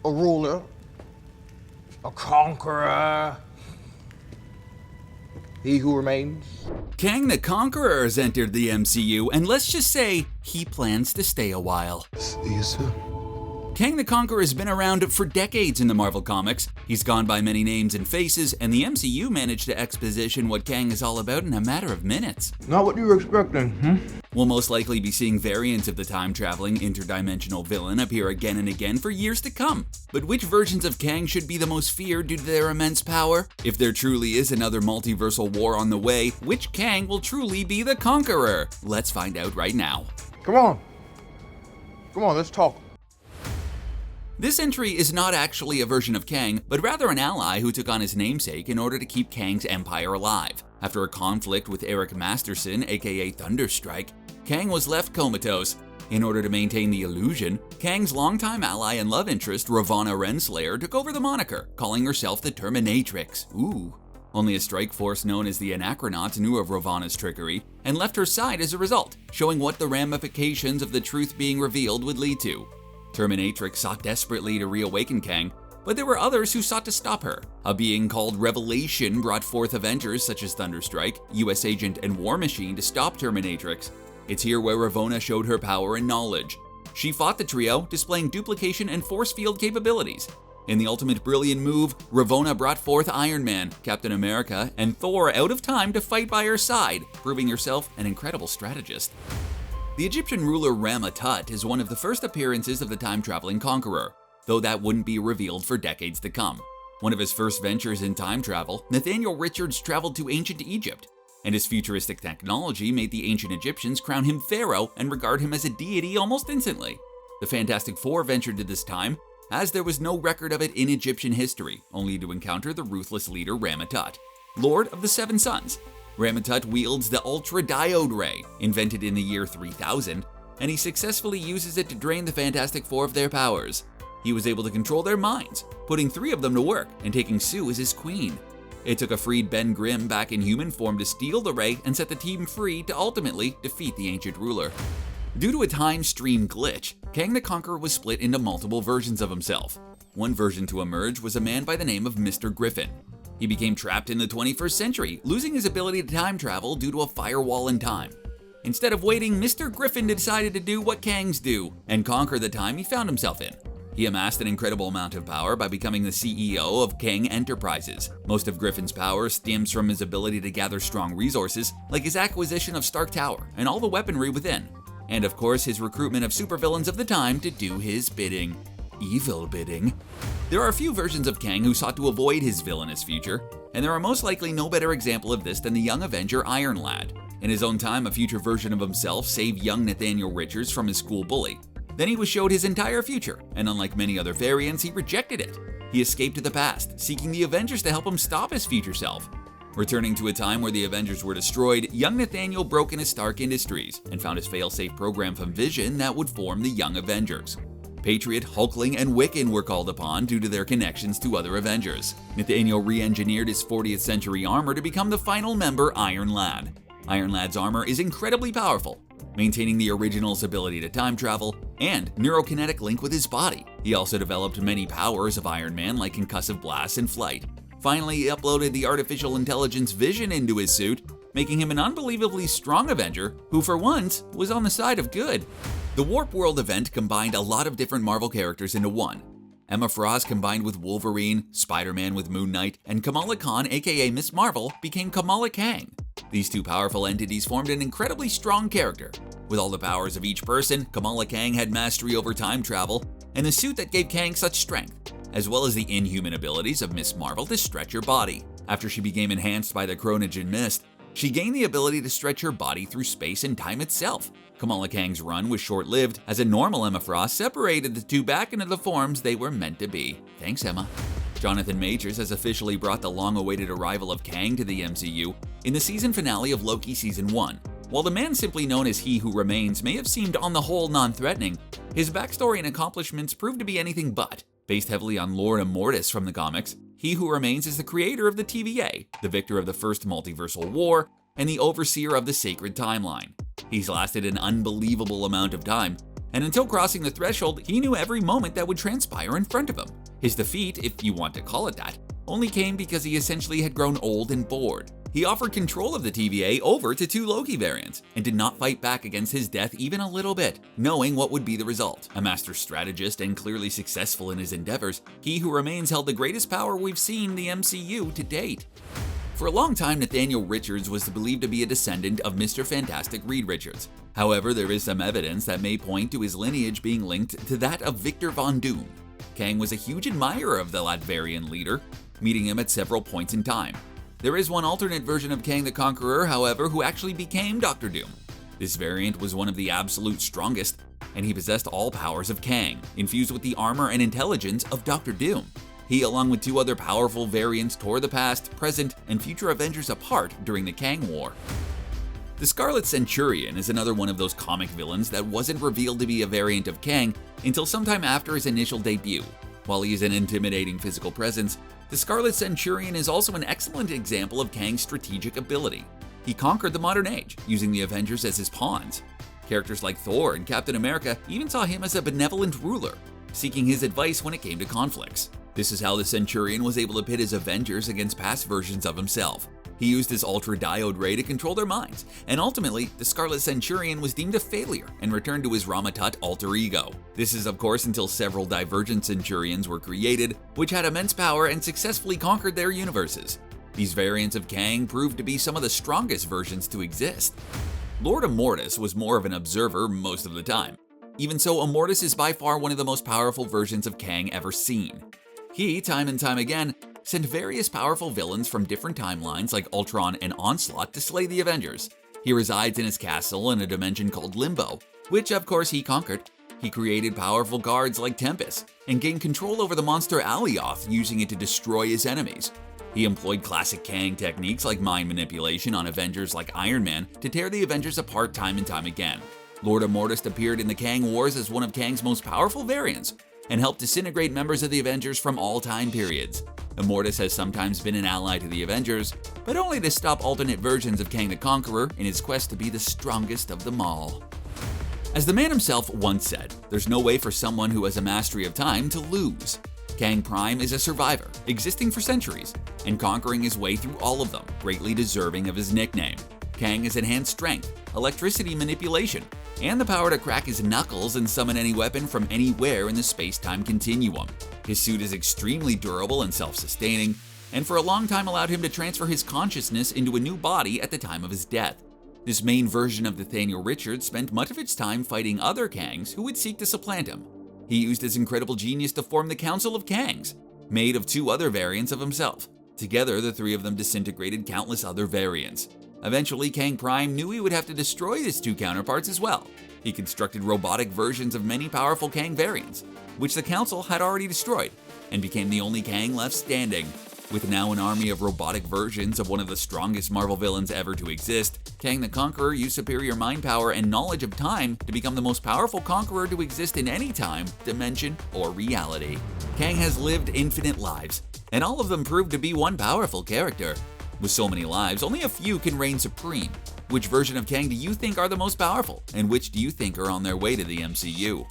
a ruler, a conqueror. He who remains. Kang the Conqueror has entered the MCU, and let's just say he plans to stay a while. See you soon. Kang the Conqueror has been around for decades in the Marvel Comics. He's gone by many names and faces, and the MCU managed to exposition what Kang is all about in a matter of minutes. Not what you were expecting, We'll most likely be seeing variants of the time-traveling interdimensional villain appear again and again for years to come. But which versions of Kang should be the most feared due to their immense power? If there truly is another multiversal war on the way, which Kang will truly be the Conqueror? Let's find out right now. Come on. Come on, let's talk. This entry is not actually a version of Kang, but rather an ally who took on his namesake in order to keep Kang's empire alive. After a conflict with Eric Masterson, aka Thunderstrike, Kang was left comatose. In order to maintain the illusion, Kang's longtime ally and love interest, Ravonna Renslayer, took over the moniker, calling herself the Terminatrix. Ooh. Only a strike force known as the Anachronauts knew of Ravonna's trickery, and left her side as a result, showing what the ramifications of the truth being revealed would lead to. Terminatrix sought desperately to reawaken Kang, but there were others who sought to stop her. A being called Revelation brought forth Avengers such as Thunderstrike, US Agent, and War Machine to stop Terminatrix. It's here where Ravonna showed her power and knowledge. She fought the trio, displaying duplication and force field capabilities. In the ultimate brilliant move, Ravonna brought forth Iron Man, Captain America, and Thor out of time to fight by her side, proving herself an incredible strategist. The Egyptian ruler Rama Tut is one of the first appearances of the time-traveling Conqueror, though that wouldn't be revealed for decades to come. One of his first ventures in time travel, Nathaniel Richards traveled to ancient Egypt, and his futuristic technology made the ancient Egyptians crown him pharaoh and regard him as a deity almost instantly. The Fantastic Four ventured to this time, as there was no record of it in Egyptian history, only to encounter the ruthless leader Rama Tut, Lord of the Seven Suns. Rama Tut wields the ultra-diode ray, invented in the year 3000, and he successfully uses it to drain the Fantastic Four of their powers. He was able to control their minds, putting 3 of them to work and taking Sue as his queen. It took a freed Ben Grimm back in human form to steal the ray and set the team free to ultimately defeat the ancient ruler. Due to a time stream glitch, Kang the Conqueror was split into multiple versions of himself. One version to emerge was a man by the name of Mr. Gryphon. He became trapped in the 21st century, losing his ability to time travel due to a firewall in time. Instead of waiting, Mr. Gryphon decided to do what Kangs do and conquer the time he found himself in. He amassed an incredible amount of power by becoming the CEO of Kang Enterprises. Most of Gryphon's power stems from his ability to gather strong resources, like his acquisition of Stark Tower and all the weaponry within. And of course, his recruitment of supervillains of the time to do his bidding. Evil bidding. There are a few versions of Kang who sought to avoid his villainous future, and there are most likely no better example of this than the young Avenger Iron Lad. In his own time, a future version of himself saved young Nathaniel Richards from his school bully. Then he was showed his entire future, and unlike many other variants, he rejected it. He escaped to the past, seeking the Avengers to help him stop his future self. Returning to a time where the Avengers were destroyed, young Nathaniel broke into Stark Industries and found his fail-safe program from Vision that would form the Young Avengers. Patriot, Hulkling, and Wiccan were called upon due to their connections to other Avengers. Nathaniel re-engineered his 40th century armor to become the final member, Iron Lad. Iron Lad's armor is incredibly powerful, maintaining the original's ability to time travel and neurokinetic link with his body. He also developed many powers of Iron Man like concussive blasts and flight. Finally, he uploaded the artificial intelligence Vision into his suit, making him an unbelievably strong Avenger who for once was on the side of good. The Warp World event combined a lot of different Marvel characters into one. Emma Frost combined with Wolverine, Spider-Man with Moon Knight, and Kamala Khan aka Miss Marvel became Kamala Kang. These two powerful entities formed an incredibly strong character. With all the powers of each person, Kamala Kang had mastery over time travel, and the suit that gave Kang such strength, as well as the inhuman abilities of Miss Marvel to stretch her body. After she became enhanced by the Chronogen Mist, she gained the ability to stretch her body through space and time itself. Kamala Kang's run was short-lived, as a normal Emma Frost separated the two back into the forms they were meant to be. Thanks, Emma. Jonathan Majors has officially brought the long-awaited arrival of Kang to the MCU in the season finale of Loki Season 1. While the man simply known as He Who Remains may have seemed on the whole non-threatening, his backstory and accomplishments proved to be anything but. Based heavily on Lord Immortus from the comics, He Who Remains is the creator of the TVA, the victor of the first multiversal war, and the overseer of the sacred timeline. He's lasted an unbelievable amount of time, And until crossing the threshold, he knew every moment that would transpire in front of him. His defeat, if you want to call it that, only came because he essentially had grown old and bored. He offered control of the TVA over to 2 Loki variants, and did not fight back against his death even a little bit, knowing what would be the result. A master strategist and clearly successful in his endeavors, He Who Remains held the greatest power we've seen in the MCU to date. For a long time, Nathaniel Richards was believed to be a descendant of Mr. Fantastic Reed Richards. However, there is some evidence that may point to his lineage being linked to that of Victor Von Doom. Kang was a huge admirer of the Latvian leader, meeting him at several points in time. There is one alternate version of Kang the Conqueror, however, who actually became Dr. Doom. This variant was one of the absolute strongest, and he possessed all powers of Kang, infused with the armor and intelligence of Dr. Doom. He, along with 2 other powerful variants, tore the past, present, and future Avengers apart during the Kang War. The Scarlet Centurion is another one of those comic villains that wasn't revealed to be a variant of Kang until sometime after his initial debut. While he is an intimidating physical presence, the Scarlet Centurion is also an excellent example of Kang's strategic ability. He conquered the modern age, using the Avengers as his pawns. Characters like Thor and Captain America even saw him as a benevolent ruler, seeking his advice when it came to conflicts. This is how the Centurion was able to pit his Avengers against past versions of himself. He used his ultra-diode ray to control their minds, and ultimately, the Scarlet Centurion was deemed a failure and returned to his Rama Tut alter ego. This is of course until several divergent Centurions were created, which had immense power and successfully conquered their universes. These variants of Kang proved to be some of the strongest versions to exist. Lord Immortus was more of an observer most of the time. Even so, Immortus is by far one of the most powerful versions of Kang ever seen. He, time and time again, sent various powerful villains from different timelines like Ultron and Onslaught to slay the Avengers. He resides in his castle in a dimension called Limbo, which of course he conquered. He created powerful guards like Tempest, and gained control over the monster Alioth, using it to destroy his enemies. He employed classic Kang techniques like mind manipulation on Avengers like Iron Man to tear the Avengers apart time and time again. Lord Immortus appeared in the Kang Wars as one of Kang's most powerful variants, and helped disintegrate members of the Avengers from all time periods. Immortus has sometimes been an ally to the Avengers, but only to stop alternate versions of Kang the Conqueror in his quest to be the strongest of them all. As the man himself once said, there's no way for someone who has a mastery of time to lose. Kang Prime is a survivor, existing for centuries, and conquering his way through all of them, greatly deserving of his nickname. Kang has enhanced strength, electricity manipulation, and the power to crack his knuckles and summon any weapon from anywhere in the space-time continuum. His suit is extremely durable and self-sustaining, and for a long time allowed him to transfer his consciousness into a new body at the time of his death. This main version of Nathaniel Richards spent much of its time fighting other Kangs who would seek to supplant him. He used his incredible genius to form the Council of Kangs, made of 2 other variants of himself. Together, the 3 of them disintegrated countless other variants. Eventually, Kang Prime knew he would have to destroy his 2 counterparts as well. He constructed robotic versions of many powerful Kang variants, which the Council had already destroyed, and became the only Kang left standing. With now an army of robotic versions of one of the strongest Marvel villains ever to exist, Kang the Conqueror used superior mind power and knowledge of time to become the most powerful conqueror to exist in any time, dimension, or reality. Kang has lived infinite lives, and all of them proved to be one powerful character. With so many lives, only a few can reign supreme. Which version of Kang do you think are the most powerful, and which do you think are on their way to the MCU?